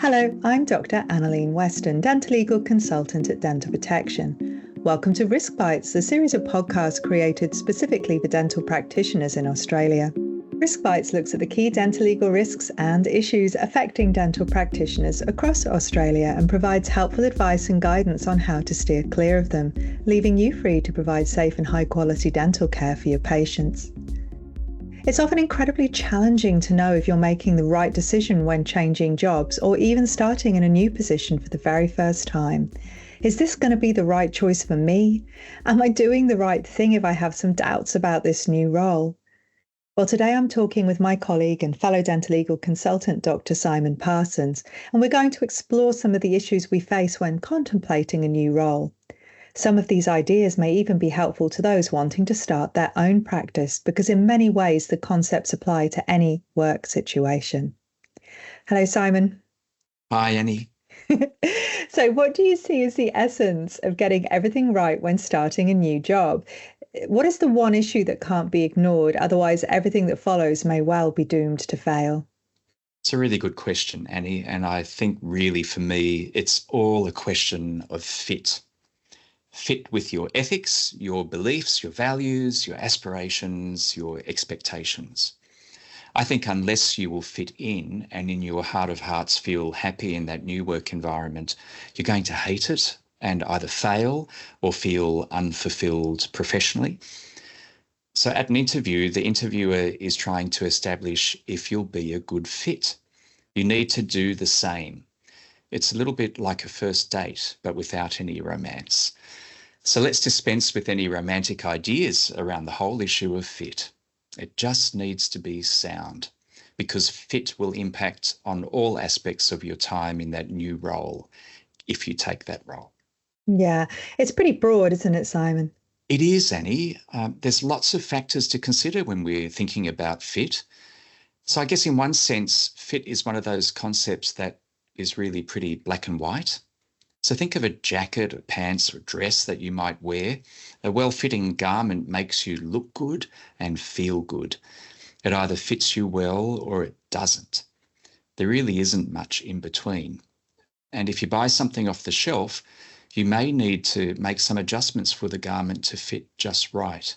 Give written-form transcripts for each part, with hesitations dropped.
Hello, I'm Dr. Annalene Weston, dentolegal consultant at Dental Protection. Welcome to RiskBites, a series of podcasts created specifically for dental practitioners in Australia. RiskBites looks at the key dental legal risks and issues affecting dental practitioners across Australia and provides helpful advice and guidance on how to steer clear of them, leaving you free to provide safe and high-quality dental care for your patients. It's often incredibly challenging to know if you're making the right decision when changing jobs or even starting in a new position for the very first time. Is this going to be the right choice for me? Am I doing the right thing if I have some doubts about this new role? Well, today I'm talking with my colleague and fellow dental legal consultant, Dr. Simon Parsons, and we're going to explore some of the issues we face when contemplating a new role. Some of these ideas may even be helpful to those wanting to start their own practice, because in many ways the concepts apply to any work situation. Hello, Simon. Hi, Annie. So what do you see as the essence of getting everything right when starting a new job? What is the one issue that can't be ignored? Otherwise, everything that follows may well be doomed to fail. It's a really good question, Annie. And I think really for me, it's all a question of fit. Fit with your ethics, your beliefs, your values, your aspirations, your expectations. I think unless you will fit in and in your heart of hearts feel happy in that new work environment, you're going to hate it and either fail or feel unfulfilled professionally. So at an interview, the interviewer is trying to establish if you'll be a good fit. You need to do the same. It's a little bit like a first date, but without any romance. So let's dispense with any romantic ideas around the whole issue of fit. It just needs to be sound, because fit will impact on all aspects of your time in that new role, if you take that role. Yeah, it's pretty broad, isn't it, Simon? It is, Annie. There's lots of factors to consider when we're thinking about fit. So I guess in one sense, fit is one of those concepts that is really pretty black and white. So think of a jacket or pants or dress that you might wear. A well-fitting garment makes you look good and feel good. It either fits you well or it doesn't. There really isn't much in between. And if you buy something off the shelf, you may need to make some adjustments for the garment to fit just right.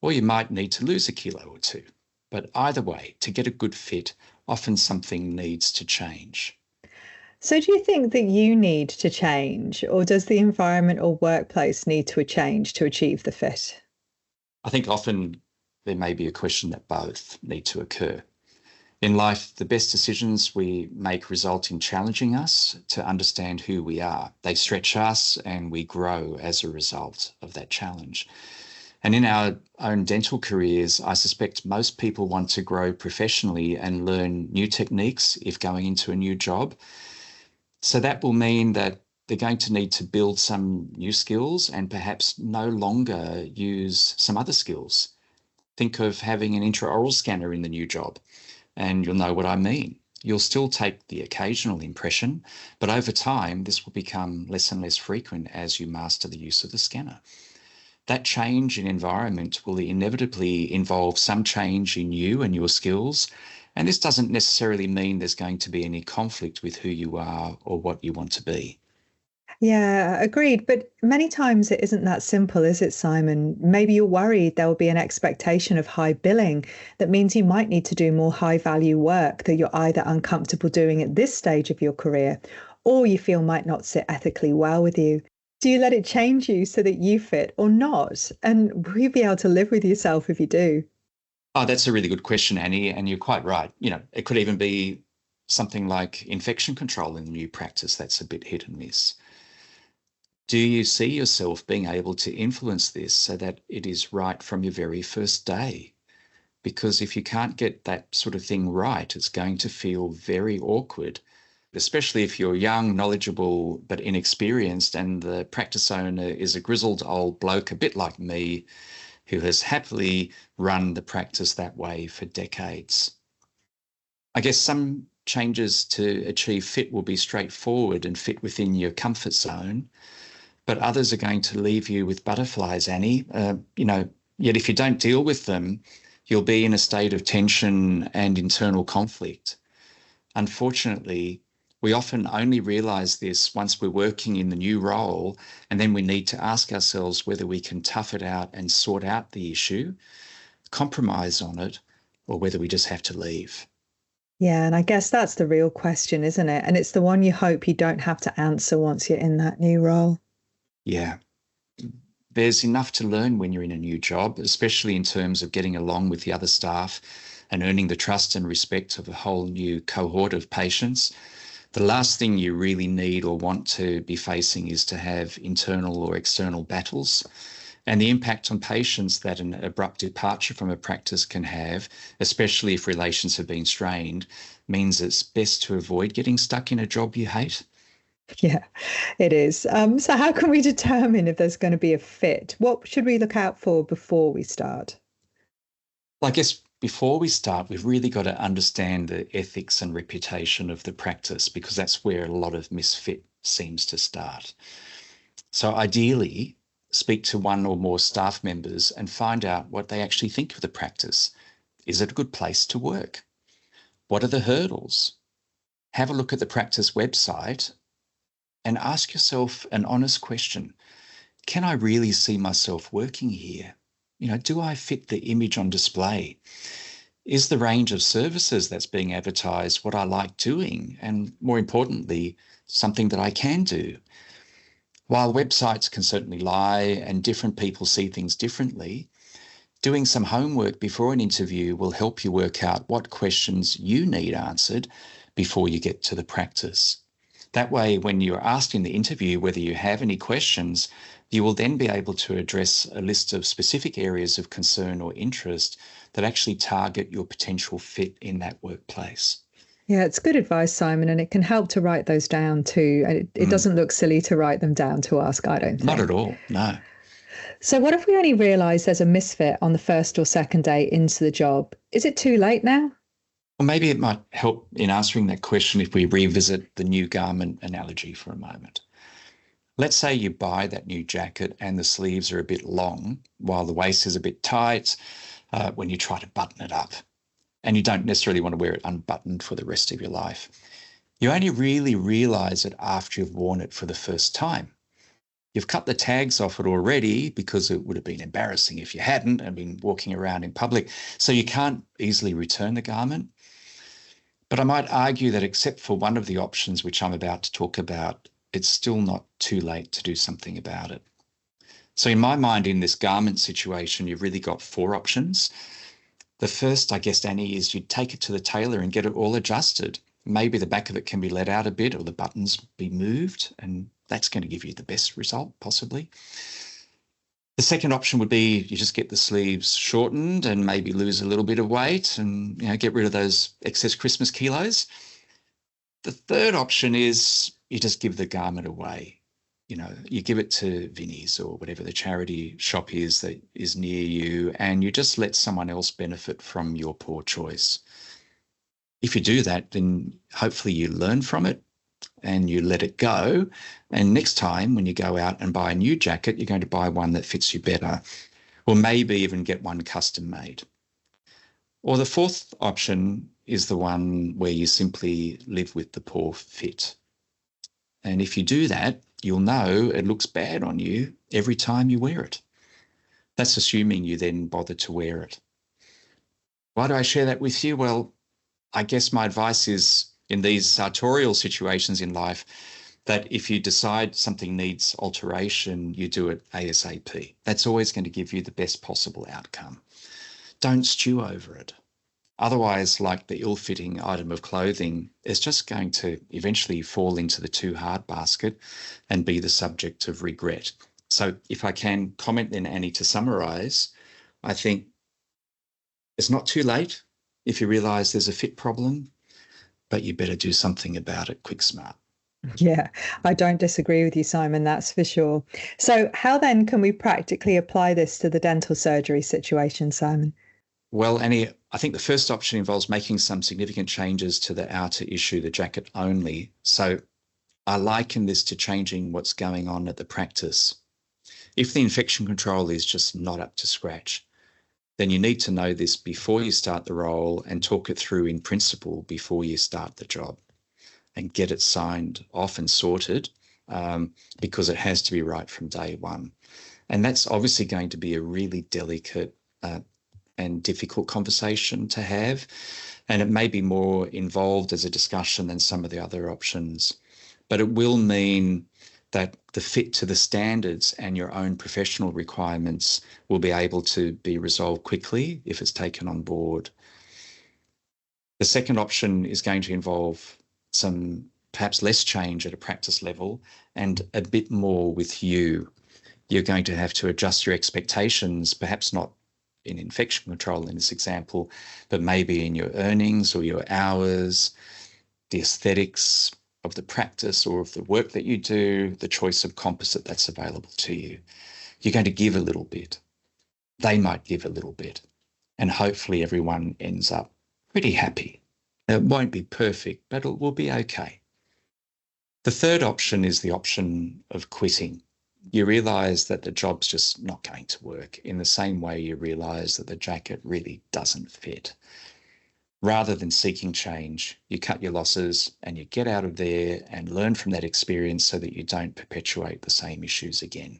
Or you might need to lose a kilo or two. But either way, to get a good fit, often something needs to change. So do you think that you need to change, or does the environment or workplace need to change to achieve the fit? I think often there may be a question that both need to occur. In life, the best decisions we make result in challenging us to understand who we are. They stretch us and we grow as a result of that challenge. And in our own dental careers, I suspect most people want to grow professionally and learn new techniques if going into a new job. So that will mean that they're going to need to build some new skills and perhaps no longer use some other skills. Think of having an intraoral scanner in the new job, and you'll know what I mean. You'll still take the occasional impression, but over time, this will become less and less frequent as you master the use of the scanner. That change in environment will inevitably involve some change in you and your skills. And this doesn't necessarily mean there's going to be any conflict with who you are or what you want to be. Yeah, agreed. But many times it isn't that simple, is it, Simon? Maybe you're worried there will be an expectation of high billing that means you might need to do more high value work that you're either uncomfortable doing at this stage of your career or you feel might not sit ethically well with you. Do you let it change you so that you fit or not? And will you be able to live with yourself if you do? Oh, that's a really good question, Annie, and you're quite right. It could even be something like infection control in the new practice that's a bit hit and miss. Do you see yourself being able to influence this so that it is right from your very first day? Because if you can't get that sort of thing right, it's going to feel very awkward, especially if you're young, knowledgeable, but inexperienced, and the practice owner is a grizzled old bloke, a bit like me, who has happily run the practice that way for decades. I guess some changes to achieve fit will be straightforward and fit within your comfort zone, but others are going to leave you with butterflies, Annie. Yet if you don't deal with them, you'll be in a state of tension and internal conflict. Unfortunately, We often only realise this once we're working in the new role, and then we need to ask ourselves whether we can tough it out and sort out the issue, compromise on it, or whether we just have to leave. Yeah, and I guess that's the real question, isn't it? And it's the one you hope you don't have to answer once you're in that new role. Yeah. There's enough to learn when you're in a new job, especially in terms of getting along with the other staff and earning the trust and respect of a whole new cohort of patients. The last thing you really need or want to be facing is to have internal or external battles. And the impact on patients that an abrupt departure from a practice can have, especially if relations have been strained, means it's best to avoid getting stuck in a job you hate. Yeah, it is. So how can we determine if there's going to be a fit? What should we look out for before we start? Well, I guess before we start, we've really got to understand the ethics and reputation of the practice, because that's where a lot of misfit seems to start. So ideally, speak to one or more staff members and find out what they actually think of the practice. Is it a good place to work? What are the hurdles? Have a look at the practice website and ask yourself an honest question. Can I really see myself working here? Do I fit the image on display? Is the range of services that's being advertised what I like doing? And more importantly, something that I can do? While websites can certainly lie and different people see things differently, doing some homework before an interview will help you work out what questions you need answered before you get to the practice. That way, when you're asked in the interview whether you have any questions, you will then be able to address a list of specific areas of concern or interest that actually target your potential fit in that workplace. Yeah, it's good advice, Simon, and it can help to write those down too. And it doesn't look silly to write them down to ask, I don't think. Not at all, no. So what if we only realise there's a misfit on the first or second day into the job? Is it too late now? Well, maybe it might help in answering that question if we revisit the new garment analogy for a moment. Let's say you buy that new jacket and the sleeves are a bit long while the waist is a bit tight when you try to button it up. And you don't necessarily want to wear it unbuttoned for the rest of your life. You only really realise it after you've worn it for the first time. You've cut the tags off it already because it would have been embarrassing if you hadn't and been walking around in public, so you can't easily return the garment. But I might argue that except for one of the options which I'm about to talk about, it's still not too late to do something about it. So in my mind, in this garment situation, you've really got four options. The first, I guess, Annie, is you take it to the tailor and get it all adjusted. Maybe the back of it can be let out a bit or the buttons be moved, and that's going to give you the best result, possibly. The second option would be you just get the sleeves shortened and maybe lose a little bit of weight and get rid of those excess Christmas kilos. The third option is you just give the garment away. You give it to Vinnie's or whatever the charity shop is that is near you, and you just let someone else benefit from your poor choice. If you do that, then hopefully you learn from it and you let it go. And next time when you go out and buy a new jacket, you're going to buy one that fits you better, or maybe even get one custom made. Or the fourth option is the one where you simply live with the poor fit. And if you do that, you'll know it looks bad on you every time you wear it. That's assuming you then bother to wear it. Why do I share that with you? Well, I guess my advice is in these sartorial situations in life that if you decide something needs alteration, you do it ASAP. That's always going to give you the best possible outcome. Don't stew over it. Otherwise, like the ill-fitting item of clothing, it's just going to eventually fall into the too hard basket and be the subject of regret. So if I can comment then, Annie, to summarise, I think it's not too late if you realise there's a fit problem, but you better do something about it quick, smart. Yeah, I don't disagree with you, Simon, that's for sure. So how then can we practically apply this to the dental surgery situation, Simon? Well, Annie, I think the first option involves making some significant changes to the outer issue, the jacket only. So I liken this to changing what's going on at the practice. If the infection control is just not up to scratch, then you need to know this before you start the role and talk it through in principle before you start the job. and get it signed off and sorted, because it has to be right from day one. And that's obviously going to be a really delicate and difficult conversation to have. And it may be more involved as a discussion than some of the other options. But it will mean that the fit to the standards and your own professional requirements will be able to be resolved quickly if it's taken on board. The second option is going to involve some perhaps less change at a practice level and a bit more with you. You're going to have to adjust your expectations, perhaps not in infection control in this example, but maybe in your earnings or your hours, the aesthetics of the practice or of the work that you do, the choice of composite that's available to you. You're going to give a little bit. They might give a little bit. And hopefully everyone ends up pretty happy. It won't be perfect, but it will be okay. The third option is the option of quitting. You realise that the job's just not going to work in the same way you realise that the jacket really doesn't fit. Rather than seeking change, you cut your losses and you get out of there and learn from that experience so that you don't perpetuate the same issues again.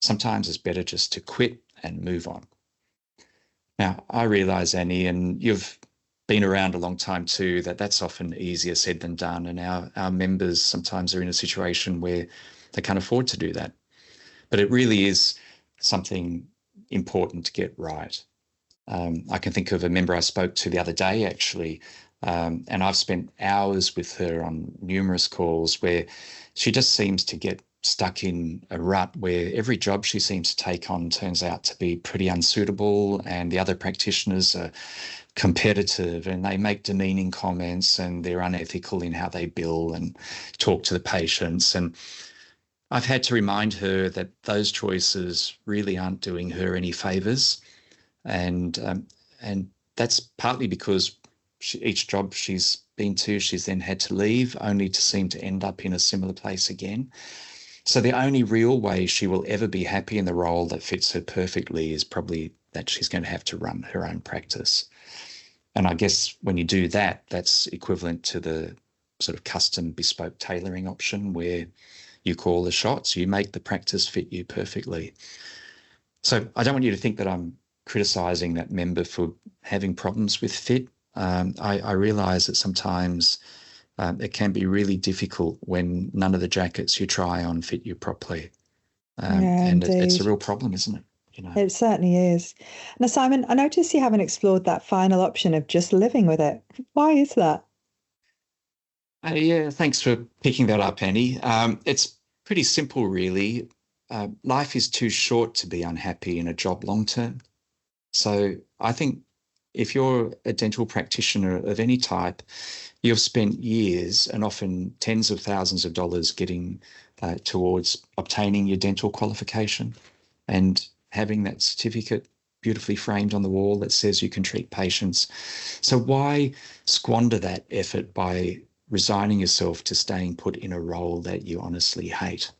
Sometimes it's better just to quit and move on. Now, I realise, Annie, and you've been around a long time too, that that's often easier said than done. And our members sometimes are in a situation where they can't afford to do that. But it really is something important to get right. I can think of a member I spoke to the other day, actually, and I've spent hours with her on numerous calls where she just seems to get stuck in a rut where every job she seems to take on turns out to be pretty unsuitable, and the other practitioners are competitive and they make demeaning comments and they're unethical in how they bill and talk to the patients. And I've had to remind her that those choices really aren't doing her any favours. And that's partly because each job she's been to, she's then had to leave, only to seem to end up in a similar place again. So the only real way she will ever be happy in the role that fits her perfectly is probably that she's going to have to run her own practice. And I guess when you do that, that's equivalent to the sort of custom bespoke tailoring option where you call the shots, you make the practice fit you perfectly. So I don't want you to think that I'm criticising that member for having problems with fit. I realise that sometimes it can be really difficult when none of the jackets you try on fit you properly. And it's a real problem, isn't it? You know. It certainly is. Now, Simon, I notice you haven't explored that final option of just living with it. Why is that? Yeah, thanks for picking that up, Annie. It's pretty simple, really. Life is too short to be unhappy in a job long term. So I think if you're a dental practitioner of any type, you've spent years and often tens of thousands of dollars getting towards obtaining your dental qualification and having that certificate beautifully framed on the wall that says you can treat patients. So why squander that effort by resigning yourself to staying put in a role that you honestly hate?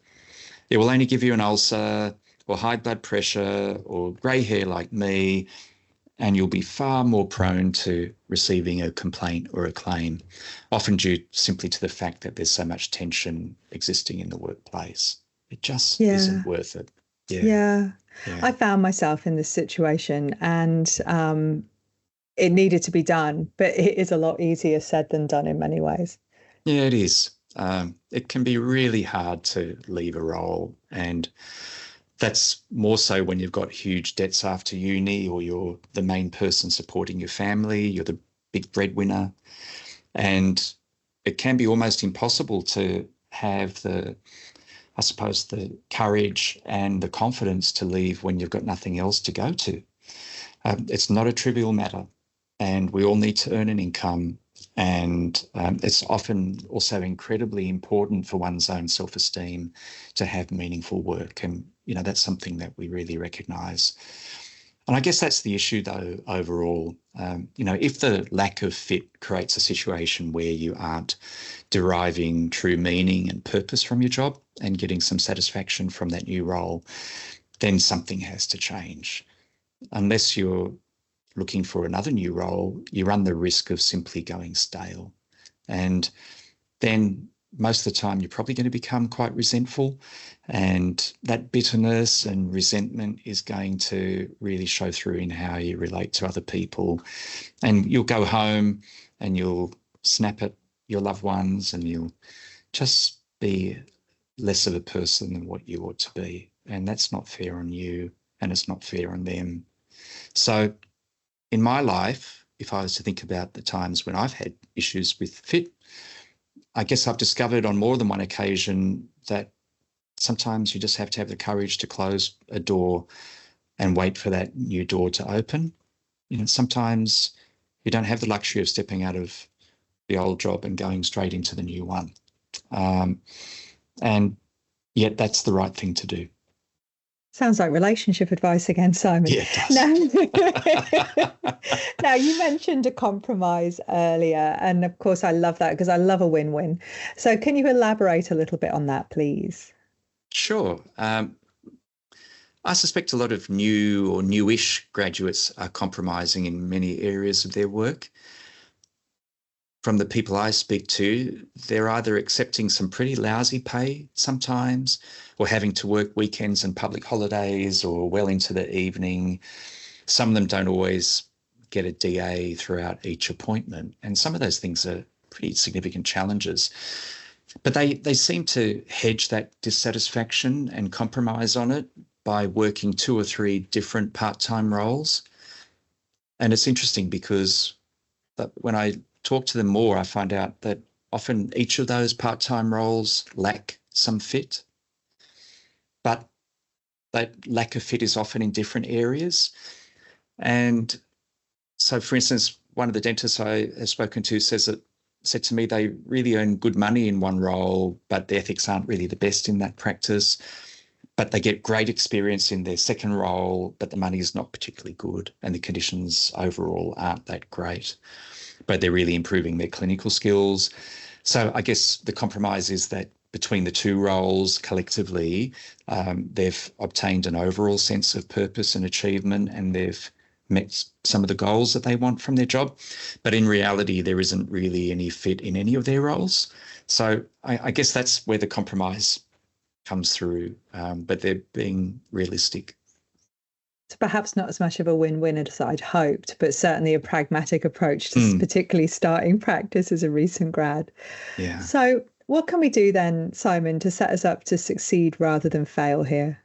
It will only give you an ulcer or high blood pressure or grey hair like me, and you'll be far more prone to receiving a complaint or a claim, often due simply to the fact that there's so much tension existing in the workplace. It just isn't worth it. Yeah. I found myself in this situation, and it needed to be done, but it is a lot easier said than done in many ways. Yeah, it is. It can be really hard to leave a role, and that's more so when you've got huge debts after uni, or you're the main person supporting your family, you're the big breadwinner, and it can be almost impossible to have the courage and the confidence to leave when you've got nothing else to go to. It's not a trivial matter, and we all need to earn an income. And it's often also incredibly important for one's own self-esteem to have meaningful work. And, you know, that's something that we really recognise. And I guess that's the issue, though, overall. If the lack of fit creates a situation where you aren't deriving true meaning and purpose from your job and getting some satisfaction from that new role, then something has to change. Unless you're looking for another new role, you run the risk of simply going stale. And then most of the time you're probably going to become quite resentful, and that bitterness and resentment is going to really show through in how you relate to other people. And you'll go home and you'll snap at your loved ones, and you'll just be less of a person than what you ought to be. And that's not fair on you, and it's not fair on them. So in my life, if I was to think about the times when I've had issues with fit, I guess I've discovered on more than one occasion that sometimes you just have to have the courage to close a door and wait for that new door to open. Sometimes you don't have the luxury of stepping out of the old job and going straight into the new one. And yet that's the right thing to do. Sounds like relationship advice again, Simon. Yeah, it does. Now, you mentioned a compromise earlier, and of course I love that because I love a win-win. So can you elaborate a little bit on that, please? Sure. I suspect a lot of new or newish graduates are compromising in many areas of their work. From the people I speak to, they're either accepting some pretty lousy pay sometimes, or having to work weekends and public holidays or well into the evening. Some of them don't always get a DA throughout each appointment. And some of those things are pretty significant challenges. But they seem to hedge that dissatisfaction and compromise on it by working 2 or 3 different part-time roles. And it's interesting because when I talk to them more, I find out that often each of those part-time roles lack some fit, but that lack of fit is often in different areas. And so, for instance, one of the dentists I have spoken to said to me they really earn good money in one role, but the ethics aren't really the best in that practice. But they get great experience in their second role, but the money is not particularly good and the conditions overall aren't that great. But they're really improving their clinical skills. So I guess the compromise is that between the 2 roles collectively, they've obtained an overall sense of purpose and achievement, and they've met some of the goals that they want from their job. But in reality, there isn't really any fit in any of their roles. So I guess that's where the compromise comes through, but they're being realistic. So perhaps not as much of a win-win as I'd hoped, but certainly a pragmatic approach to particularly starting practice as a recent grad. Yeah. So what can we do then, Simon, to set us up to succeed rather than fail here?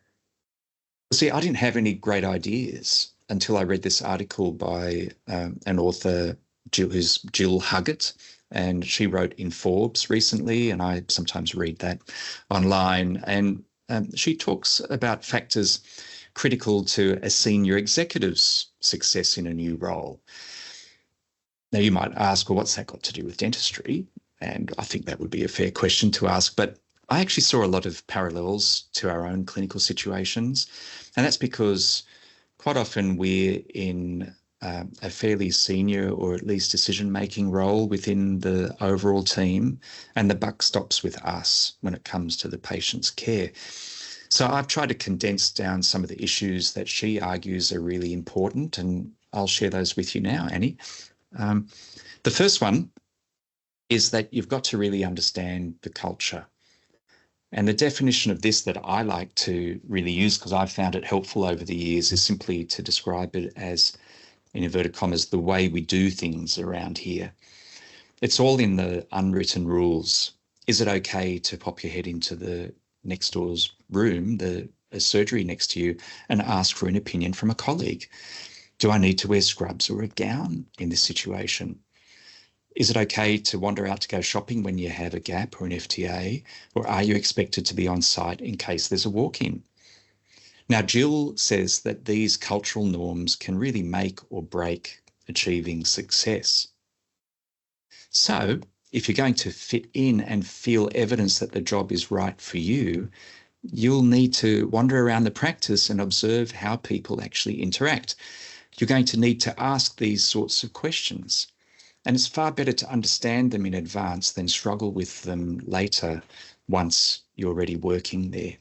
See, I didn't have any great ideas until I read this article by an author, who's Jill Huggett, and she wrote in Forbes recently, and I sometimes read that online. And she talks about factors critical to a senior executive's success in a new role. Now, you might ask, well, what's that got to do with dentistry? And I think that would be a fair question to ask, but I actually saw a lot of parallels to our own clinical situations. And that's because quite often we're in a fairly senior or at least decision-making role within the overall team, and the buck stops with us when it comes to the patient's care. So I've tried to condense down some of the issues that she argues are really important, and I'll share those with you now, Annie. The first one is that you've got to really understand the culture. And the definition of this that I like to really use, because I've found it helpful over the years, is simply to describe it as, in inverted commas, the way we do things around here. It's all in the unwritten rules. Is it okay to pop your head into the next door's room, the surgery next to you, and ask for an opinion from a colleague? Do I need to wear scrubs or a gown in this situation? Is it okay to wander out to go shopping when you have a gap or an FTA, or are you expected to be on site in case there's a walk-in? Now, Jill says that these cultural norms can really make or break achieving success. So if you're going to fit in and feel evidence that the job is right for you, you'll need to wander around the practice and observe how people actually interact. You're going to need to ask these sorts of questions. And it's far better to understand them in advance than struggle with them later once you're already working there.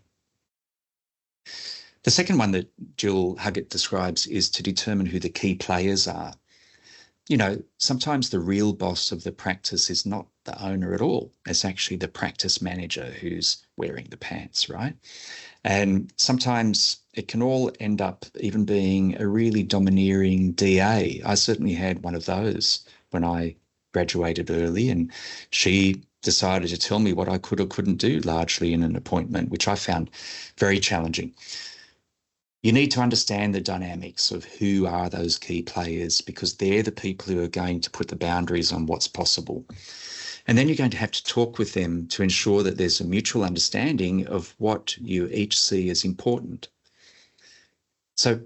The second one that Jill Huggett describes is to determine who the key players are. sometimes the real boss of the practice is not the owner at all. It's actually the practice manager who's wearing the pants, right? And sometimes it can all end up even being a really domineering DA. I certainly had one of those when I graduated early, and she decided to tell me what I could or couldn't do largely in an appointment, which I found very challenging. You need to understand the dynamics of who are those key players, because they're the people who are going to put the boundaries on what's possible. And then you're going to have to talk with them to ensure that there's a mutual understanding of what you each see as important. So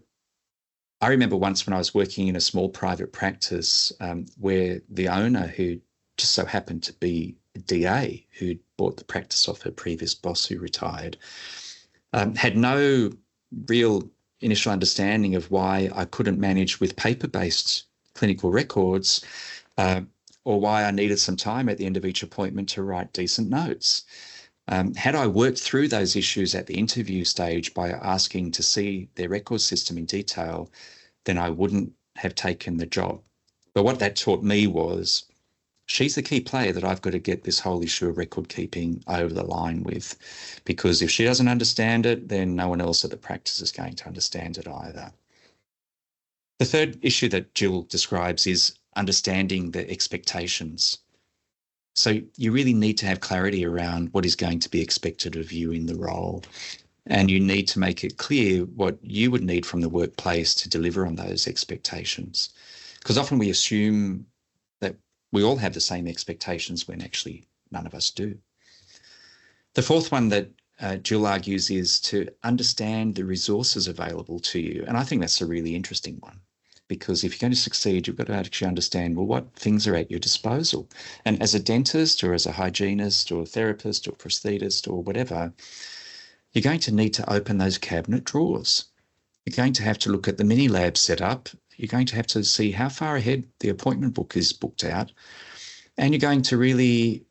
I remember once when I was working in a small private practice where the owner, who just so happened to be a DA who'd bought the practice off her previous boss who retired, had no real initial understanding of why I couldn't manage with paper-based clinical records, or why I needed some time at the end of each appointment to write decent notes. Had I worked through those issues at the interview stage by asking to see their record system in detail, then I wouldn't have taken the job. But what that taught me was, she's the key player that I've got to get this whole issue of record keeping over the line with, because if she doesn't understand it, then no one else at the practice is going to understand it either. The third issue that Jill describes is understanding the expectations. So you really need to have clarity around what is going to be expected of you in the role. And you need to make it clear what you would need from the workplace to deliver on those expectations. Because often we assume that we all have the same expectations when actually none of us do. The fourth one that Jill argues is to understand the resources available to you. And I think that's a really interesting one, because if you're going to succeed, you've got to actually understand, well, what things are at your disposal. And as a dentist or as a hygienist or a therapist or prosthetist or whatever, you're going to need to open those cabinet drawers. You're going to have to look at the mini lab setup. You're going to have to see how far ahead the appointment book is booked out. And you're going to really,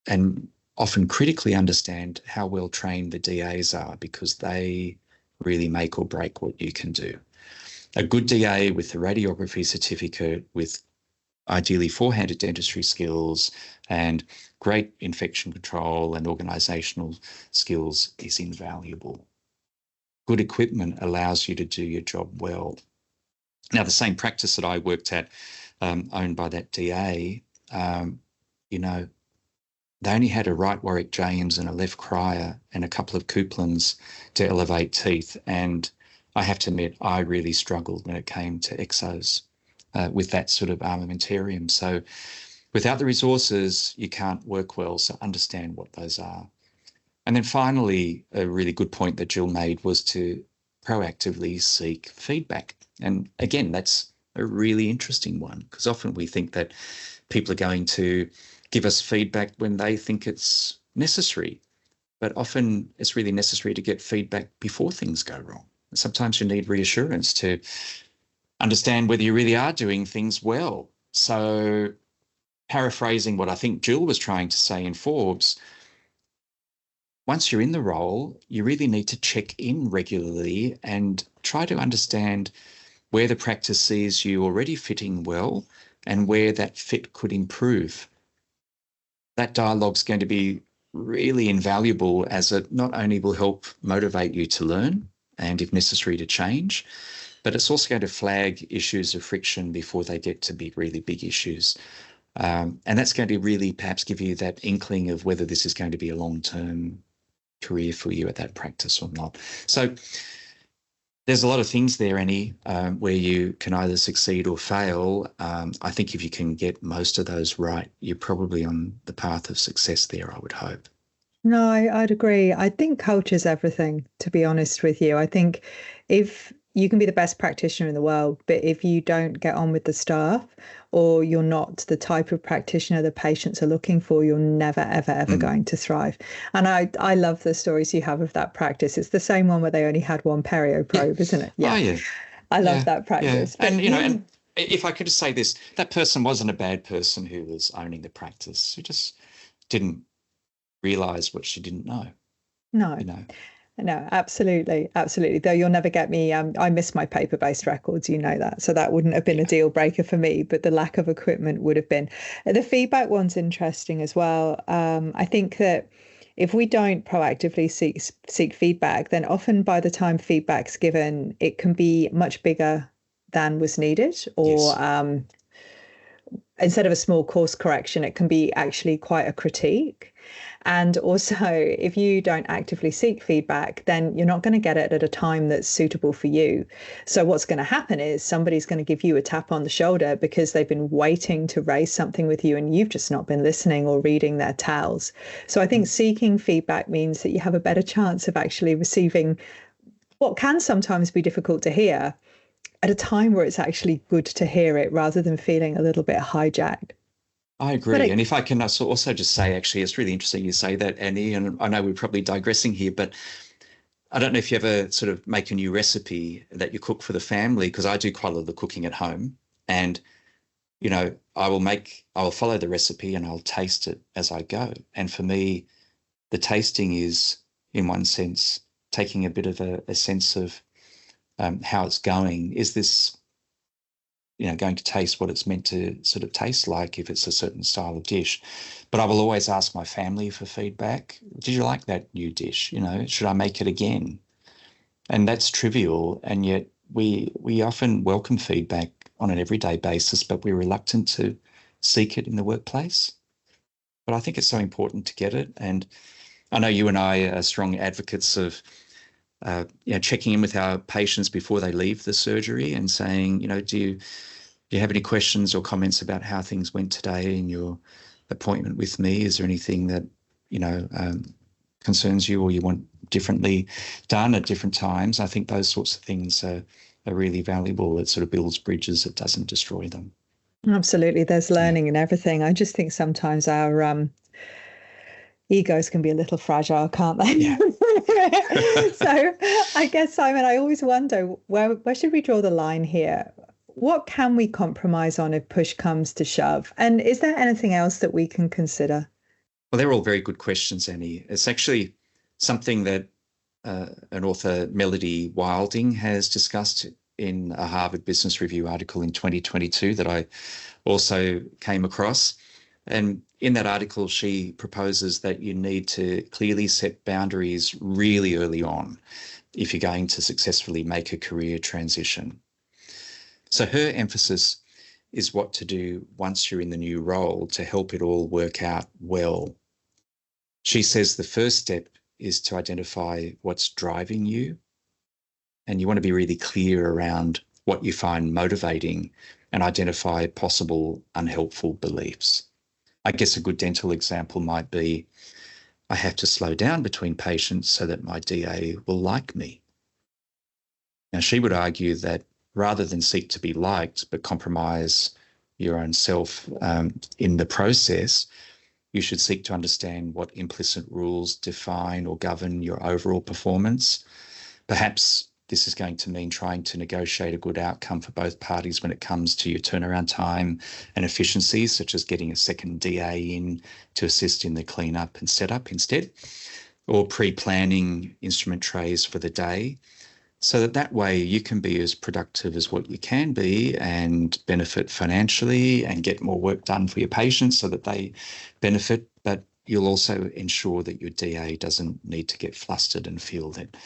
and often critically, understand how well trained the DAs are, because they really make or break what you can do. A good DA with a radiography certificate, with ideally four-handed dentistry skills and great infection control and organisational skills, is invaluable. Good equipment allows you to do your job well. Now, the same practice that I worked at, owned by that DA, they only had a right Warwick James and a left Cryer and a couple of Couplins to elevate teeth. And I have to admit, I really struggled when it came to exos with that sort of armamentarium. So without the resources, you can't work well. So understand what those are. And then finally, a really good point that Jill made was to proactively seek feedback. And again, that's a really interesting one, because often we think that people are going to give us feedback when they think it's necessary. But often it's really necessary to get feedback before things go wrong. Sometimes you need reassurance to understand whether you really are doing things well. So paraphrasing what I think Jill was trying to say in Forbes, once you're in the role, you really need to check in regularly and try to understand where the practice sees you already fitting well and where that fit could improve. That dialogue's going to be really invaluable, as it not only will help motivate you to learn and, if necessary, to change, but it's also going to flag issues of friction before they get to be really big issues. And that's going to really perhaps give you that inkling of whether this is going to be a long-term career for you at that practice or not. So there's a lot of things there, Annie, where you can either succeed or fail. I think if you can get most of those right, you're probably on the path of success there, I would hope. No, I'd agree. I think culture's everything, to be honest with you. I think if you can be the best practitioner in the world, but if you don't get on with the staff, or you're not the type of practitioner the patients are looking for, you're never, ever, ever going to thrive. And I love the stories you have of that practice. It's the same one where they only had one perio probe, isn't it? Yeah. Oh, yeah. I love that practice. Yeah. And, and if I could just say this, that person wasn't a bad person who was owning the practice. She just didn't realise what she didn't know. No. No, absolutely, absolutely. Though you'll never get me. I miss my paper-based records, you know that. So that wouldn't have been a Yeah. deal breaker for me, but the lack of equipment would have been. The feedback one's interesting as well. I think that if we don't proactively seek feedback, then often by the time feedback's given, it can be much bigger than was needed, or Yes. instead of a small course correction, it can be actually quite a critique. And also, if you don't actively seek feedback, then you're not going to get it at a time that's suitable for you. So, what's going to happen is somebody's going to give you a tap on the shoulder because they've been waiting to raise something with you and you've just not been listening or reading their towels. So, I think seeking feedback means that you have a better chance of actually receiving what can sometimes be difficult to hear at a time where it's actually good to hear it rather than feeling a little bit hijacked. I But agree. And if I can also just say, actually, it's really interesting you say that, Annie, and I know we're probably digressing here, but I don't know if you ever sort of make a new recipe that you cook for the family, because I do quite a lot of the cooking at home. And, I will follow the recipe and I'll taste it as I go. And for me, the tasting is, in one sense, taking a bit of a sense of how it's going. Is this going to taste what it's meant to sort of taste like if it's a certain style of dish? But I will always ask my family for feedback. Did you like that new dish? Should I make it again? And that's trivial, and yet we often welcome feedback on an everyday basis, but we're reluctant to seek it in the workplace. But I think it's so important to get it. And I know you and I are strong advocates of checking in with our patients before they leave the surgery and saying, do you have any questions or comments about how things went today in your appointment with me? Is there anything that, concerns you or you want differently done at different times? I think those sorts of things are really valuable. It sort of builds bridges. It doesn't destroy them. absolutely, there's Yeah. learning and everything. I just think sometimes our egos can be a little fragile, can't they? Yeah. So I guess, Simon, I always wonder where should we draw the line here? What can we compromise on if push comes to shove? And is there anything else that we can consider? Well, they're all very good questions, Annie. It's actually something that an author, Melody Wilding, has discussed in a Harvard Business Review article in 2022 that I also came across. And in that article, she proposes that you need to clearly set boundaries really early on if you're going to successfully make a career transition. So her emphasis is what to do once you're in the new role to help it all work out well. She says the first step is to identify what's driving you. And you want to be really clear around what you find motivating and identify possible unhelpful beliefs. I guess a good dental example might be, I have to slow down between patients so that my DA will like me. Now, she would argue that rather than seek to be liked, but compromise your own self in the process, you should seek to understand what implicit rules define or govern your overall performance. Perhaps this is going to mean trying to negotiate a good outcome for both parties when it comes to your turnaround time and efficiencies, such as getting a second DA in to assist in the cleanup and setup instead, or pre-planning instrument trays for the day, so that way you can be as productive as what you can be and benefit financially and get more work done for your patients so that they benefit, but you'll also ensure that your DA doesn't need to get flustered and feel that,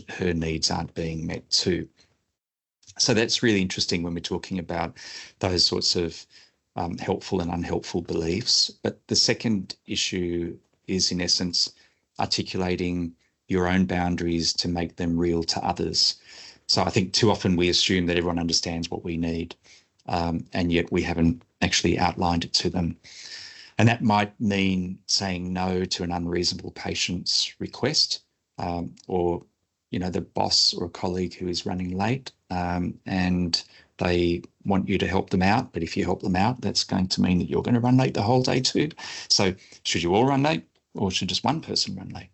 her needs aren't being met too. So that's really interesting when we're talking about those sorts of helpful and unhelpful beliefs. But the second issue is, in essence, articulating your own boundaries to make them real to others. So I think too often we assume that everyone understands what we need, and yet we haven't actually outlined it to them. And that might mean saying no to an unreasonable patient's request, or the boss or a colleague who is running late, and they want you to help them out. But if you help them out, that's going to mean that you're going to run late the whole day too. So should you all run late, or should just one person run late?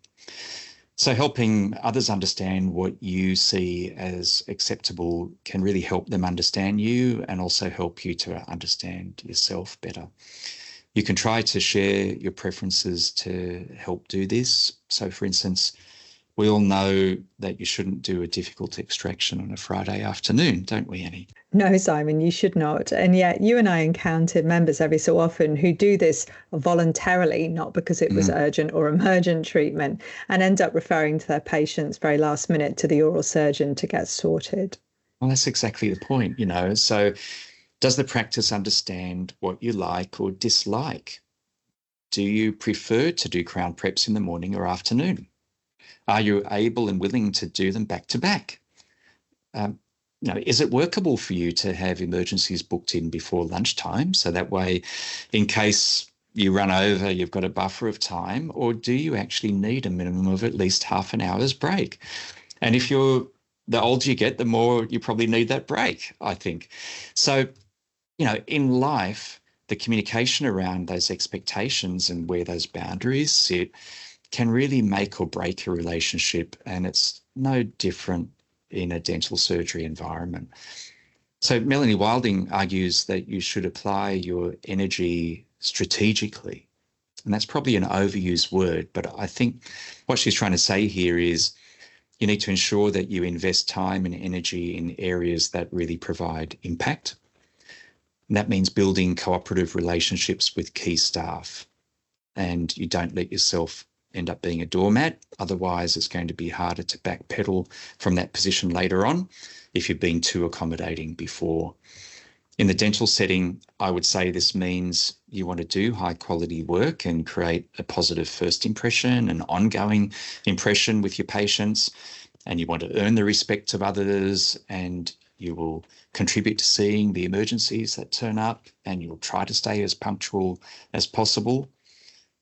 So helping others understand what you see as acceptable can really help them understand you and also help you to understand yourself better. You can try to share your preferences to help do this. So for instance, We all know that you shouldn't do a difficult extraction on a Friday afternoon, don't we, Annie? No, Simon, you should not. And yet you and I encounter members every so often who do this voluntarily, not because it was urgent or emergent treatment, and end up referring to their patients very last minute to the oral surgeon to get sorted. Well, that's exactly the point, So does the practice understand what you like or dislike? Do you prefer to do crown preps in the morning or afternoon? Are you able and willing to do them back to back? Is it workable for you to have emergencies booked in before lunchtime? So that way, in case you run over, you've got a buffer of time, or do you actually need a minimum of at least half an hour's break? And if the older you get, the more you probably need that break, I think. So, in life, the communication around those expectations and where those boundaries sit can really make or break a relationship, and it's no different in a dental surgery environment. So Melanie Wilding argues that you should apply your energy strategically, and that's probably an overused word, but I think what she's trying to say here is you need to ensure that you invest time and energy in areas that really provide impact. And that means building cooperative relationships with key staff, and you don't let yourself end up being a doormat. Otherwise, it's going to be harder to backpedal from that position later on if you've been too accommodating before. In the dental setting, I would say this means you want to do high quality work and create a positive first impression, an ongoing impression with your patients, and you want to earn the respect of others, and you will contribute to seeing the emergencies that turn up, and you'll try to stay as punctual as possible.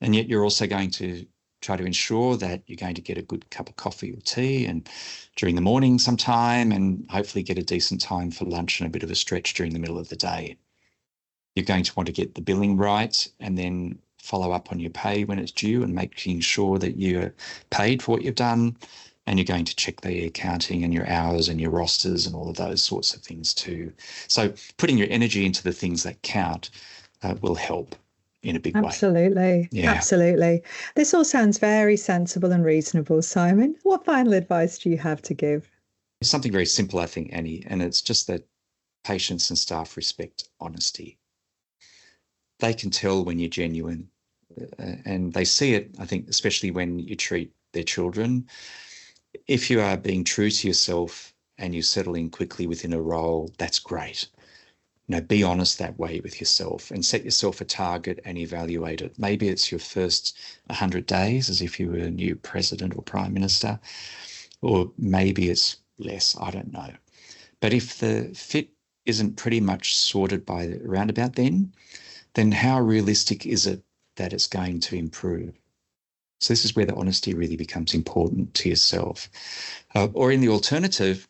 And yet you're also going to try to ensure that you're going to get a good cup of coffee or tea and during the morning sometime, and hopefully get a decent time for lunch and a bit of a stretch during the middle of the day. You're going to want to get the billing right and then follow up on your pay when it's due and making sure that you're paid for what you've done. And you're going to check the accounting and your hours and your rosters and all of those sorts of things too. So putting your energy into the things that count will help in a big way. Absolutely. Yeah. Absolutely. This all sounds very sensible and reasonable, Simon. What final advice do you have to give? It's something very simple, I think, Annie, and it's just that patients and staff respect honesty. They can tell when you're genuine, and they see it, I think, especially when you treat their children. If you are being true to yourself and you settle in quickly within a role, that's great. Be honest that way with yourself and set yourself a target and evaluate it. Maybe it's your first 100 days as if you were a new president or prime minister, or maybe it's less, I don't know. But if the fit isn't pretty much sorted by around about then how realistic is it that it's going to improve? So this is where the honesty really becomes important to yourself. Or in the alternative,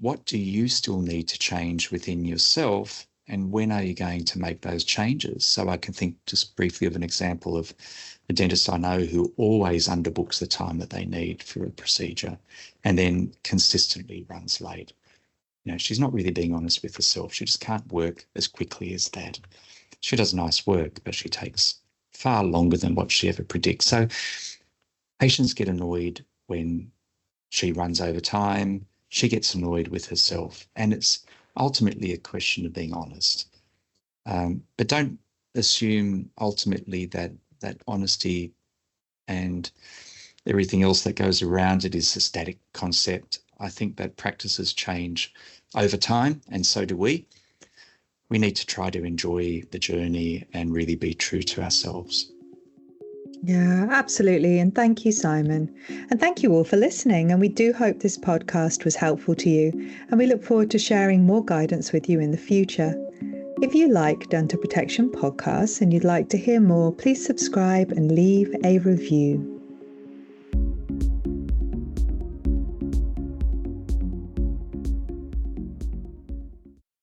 what do you still need to change within yourself, and when are you going to make those changes? So I can think just briefly of an example of a dentist I know who always underbooks the time that they need for a procedure and then consistently runs late. She's not really being honest with herself. She just can't work as quickly as that. She does nice work, but she takes far longer than what she ever predicts. So patients get annoyed when she runs over time. She gets annoyed with herself, and it's ultimately a question of being honest. But don't assume ultimately that honesty and everything else that goes around it is a static concept. I think that practices change over time, and so do we. We need to try to enjoy the journey and really be true to ourselves. Yeah, absolutely. And thank you, Simon. And thank you all for listening. And we do hope this podcast was helpful to you. And we look forward to sharing more guidance with you in the future. If you like Dental Protection podcasts and you'd like to hear more, please subscribe and leave a review.